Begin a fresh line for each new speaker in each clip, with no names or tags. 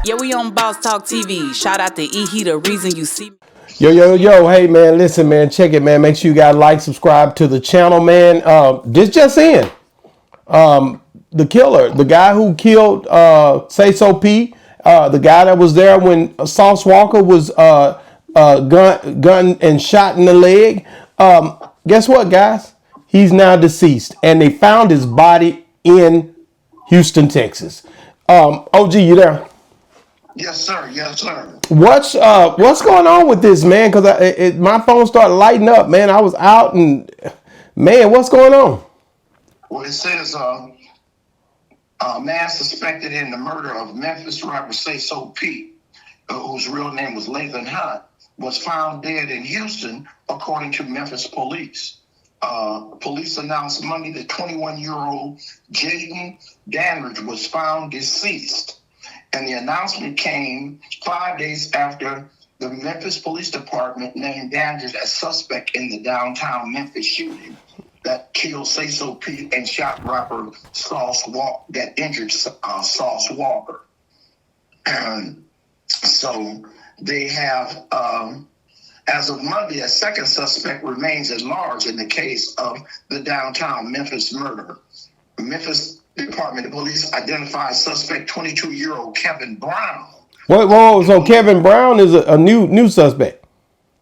Yeah, we on Boss Talk TV. Shout out to E. He the reason you see me.
Yo, hey man, listen man, check it man. Make sure you guys like, subscribe to the channel, man. This just in. The killer, the guy who killed Sayso P, the guy that was there when Sauce Walker was gun and shot in the leg. Guess what, guys? He's now deceased, and they found his body in Houston, Texas. OG, you there?
Yes, sir. Yes, sir.
What's going on with this, man? Because my phone started lighting up, man. I was out and man, what's going on?
Well, it says a man suspected in the murder of Memphis rapper Sayso P, whose real name was Lathan Hunt, was found dead in Houston, according to Memphis police. Police announced Monday that 21-year-old Jaden Dandridge was found deceased. And the announcement came 5 days after the Memphis Police Department named Dandridge as suspect in the downtown Memphis shooting that killed Sayso P and shot rapper Sauce Walker, that injured Sauce Walker. And so they have, as of Monday, a second suspect remains at large in the case of the downtown Memphis murder. Memphis Department of Police identified suspect 22-year-old Kevin Brown.
Whoa, so Kevin Brown is a new suspect.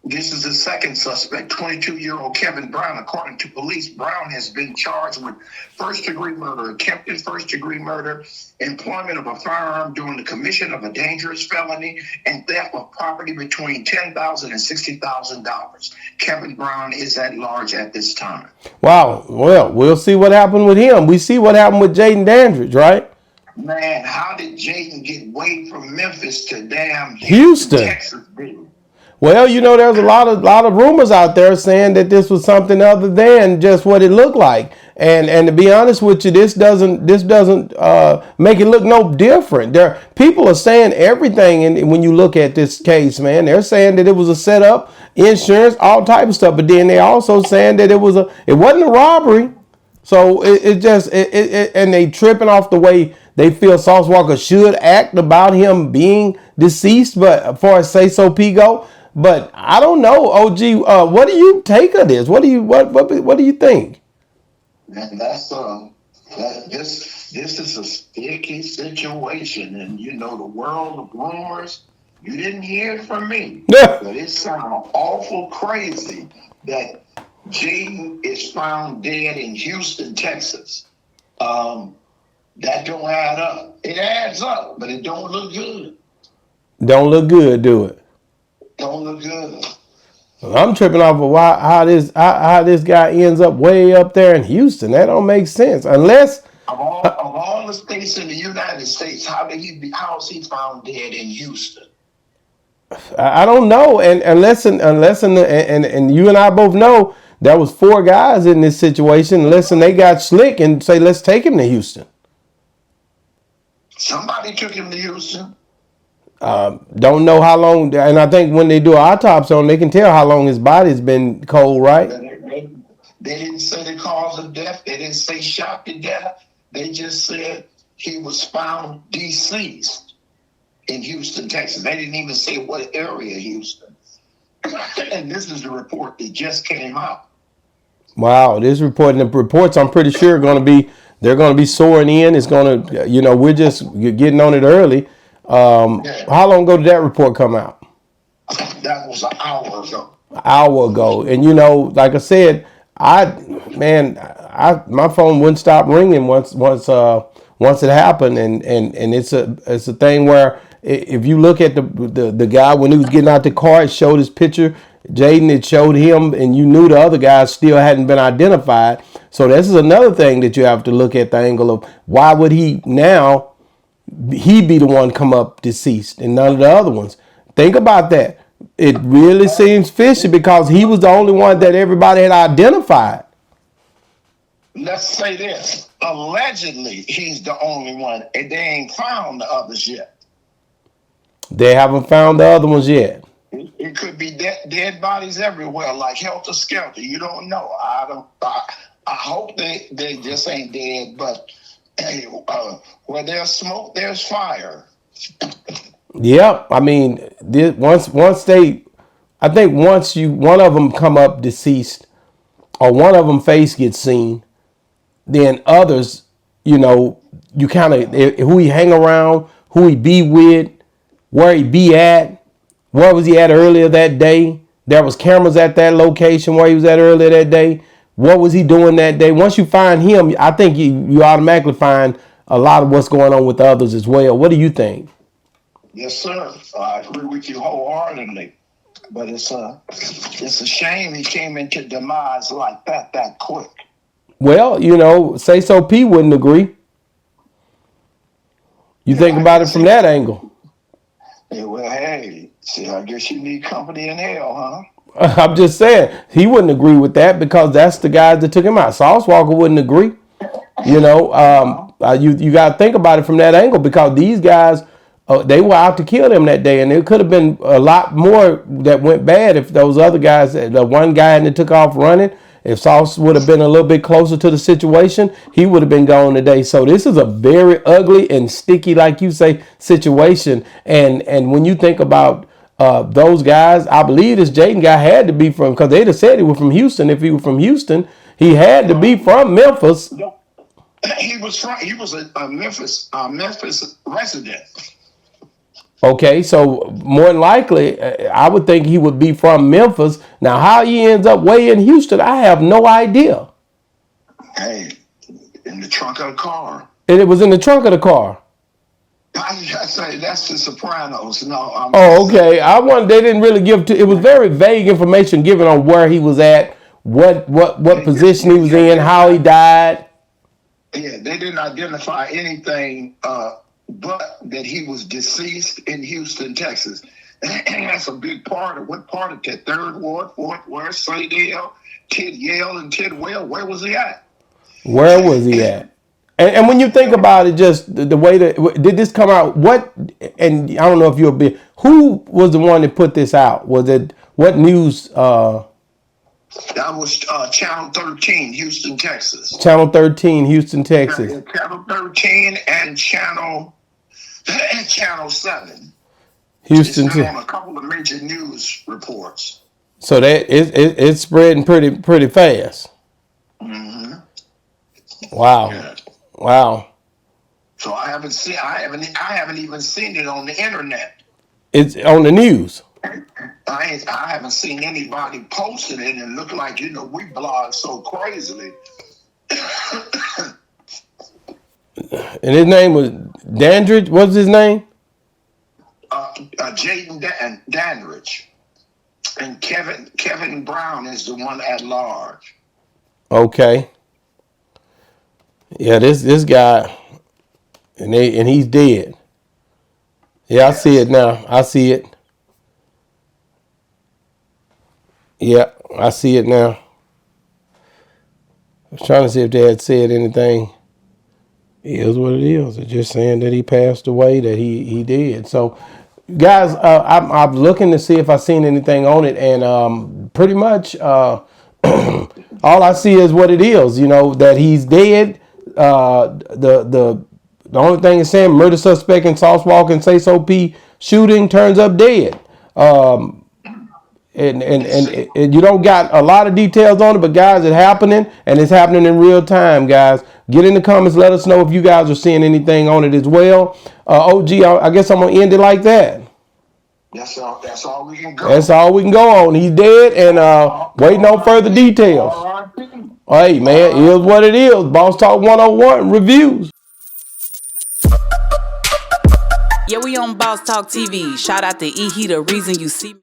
This is the second suspect, 22-year-old Kevin Brown. According to police, Brown has been charged with first-degree murder, attempted first-degree murder, employment of a firearm during the commission of a dangerous felony, and theft of property between $10,000 and $60,000. Kevin Brown is at large at this time.
Wow. Well, we'll see what happened with him. We see what happened with Jaden Dandridge, right?
Man, how did Jaden get way from Memphis to damn
Houston,
Texas, dude?
Well, there's a lot of rumors out there saying that this was something other than just what it looked like. And to be honest with you, this doesn't make it look no different. People are saying everything, and when you look at this case, man, they're saying that it was a setup, insurance, all type of stuff. But then they also saying that it wasn't a robbery. So and they tripping off the way they feel Sauce Walker should act about him being deceased. But as far as Sayso P go. But I don't know, OG. What do you take of this? What do you think?
And this is a sticky situation, and the world of rumors. You didn't hear it from me,
Yeah.
but it sounds awful crazy that Jaden is found dead in Houston, Texas. That don't add up. It adds up, but it don't look good.
Don't look good, do it?
Don't look good.
I'm tripping off of how this guy ends up way up there in Houston. That don't make sense unless
of all the states in the United States, how is he found dead in Houston?
I don't know. And unless you and I both know there was 4 guys in this situation. Unless they got slick and say let's take him to Houston.
Somebody took him to Houston.
Don't know how long, and I think when they do an autopsy on him, they can tell how long his body's been cold, right?
They didn't say the cause of death. They didn't say shot to death. They just said he was found deceased in Houston, Texas. They didn't even say what area Houston. And this is the report that just came out.
Wow, this report, and the reports I'm pretty sure they're going to be soaring in. It's going to, we're just getting on it early. How long ago did that report come out?
That was an hour ago.
Hour ago. And like I said, my phone wouldn't stop ringing once it happened, and it's a thing where if you look at the guy when he was getting out the car, it showed his picture. Jaden, it showed him, and you knew the other guys still hadn't been identified. So this is another thing that you have to look at, the angle of why would he now he be the one come up deceased and none of the other ones. Think about that. It really seems fishy because he was the only one that everybody had identified.
Let's say this. Allegedly, he's the only one, and they ain't found the others yet.
They haven't found the other ones yet.
It could be dead bodies everywhere, like helter skelter. You don't know. I hope they just ain't dead, but hey, where there's smoke, there's fire.
Yep. I mean, once they, I think once one of them come up deceased, or one of them face gets seen, then others, you kind of who he hang around, who he be with, where he be at, where was he at earlier that day. There was cameras at that location where he was at earlier that day. What was he doing that day? Once you find him, I think you automatically find a lot of what's going on with the others as well. What do you think?
Yes, sir. I agree with you wholeheartedly. But it's a shame he came into demise like that quick.
Well, Sayso P wouldn't agree. You think about it from that angle.
Yeah, well, hey, see, I guess you need company in hell, huh?
I'm just saying he wouldn't agree with that because that's the guys that took him out. Sauce Walka wouldn't agree. You got to think about it from that angle because these guys, they were out to kill him that day, and there could have been a lot more that went bad if those other guys, the one guy that took off running, if Sauce would have been a little bit closer to the situation, he would have been gone today. So this is a very ugly and sticky, like you say, situation. And when you think about those guys, I believe this Jaden guy had to be from, because they'd have said he was from Houston. If he was from Houston, he had to be from Memphis.
He was a Memphis resident.
Okay, so more than likely, I would think he would be from Memphis. Now, how he ends up way in Houston, I have no idea.
Hey, in the trunk of the car.
And it was in the trunk of the car.
I say that's the Sopranos. No.
Oh, okay. They didn't really give to. It was very vague information given on where he was at, what position he was in, how he died.
Yeah, they didn't identify anything but that he was deceased in Houston, Texas. And that's a big part of what part of that Third Ward, Fourth Ward, Slidell, Tidwell, and Tidwell. Where was he at?
Where was he at? And when you think about it, just the way that did this come out? What? And I don't know if you'll be. Who was the one that put this out? Was it what news?
That was Channel 13, Houston, Texas.
Channel 13, Houston, Texas.
Yeah, Channel 13 and Channel 7.
Houston,
Texas. On a couple of major news reports.
So that it's spreading pretty fast.
Mm-hmm.
Wow.
Yeah.
Wow.
So I haven't even seen it on the internet.
It's on the news.
I haven't seen anybody posting it and look like, we blog so crazily.
And his name was Dandridge. What's his name?
Jaden Dandridge. And Kevin Brown is the one at large.
Okay. Yeah, this guy, and he's dead. Yeah, I see it now. I see it. Yeah, I see it now. I was trying to see if they had said anything. It is what it is. It's just saying that he passed away, that he did. So, guys, I'm looking to see if I've seen anything on it, and pretty much all I see is what it is. That he's dead. The only thing is saying murder suspect in Sauce Walka and Sayso P shooting turns up dead. And you don't got a lot of details on it, but guys, it's happening, and it's happening in real time, guys. Get in the comments, let us know if you guys are seeing anything on it as well. OG, I guess I'm gonna end it like that.
That's all we can go.
That's all we can go on. He's dead, and waiting on further details. Hey man, it is what it is. Boss Talk 101 reviews.
Yeah, we on Boss Talk TV. Shout out to E. He the reason you see me.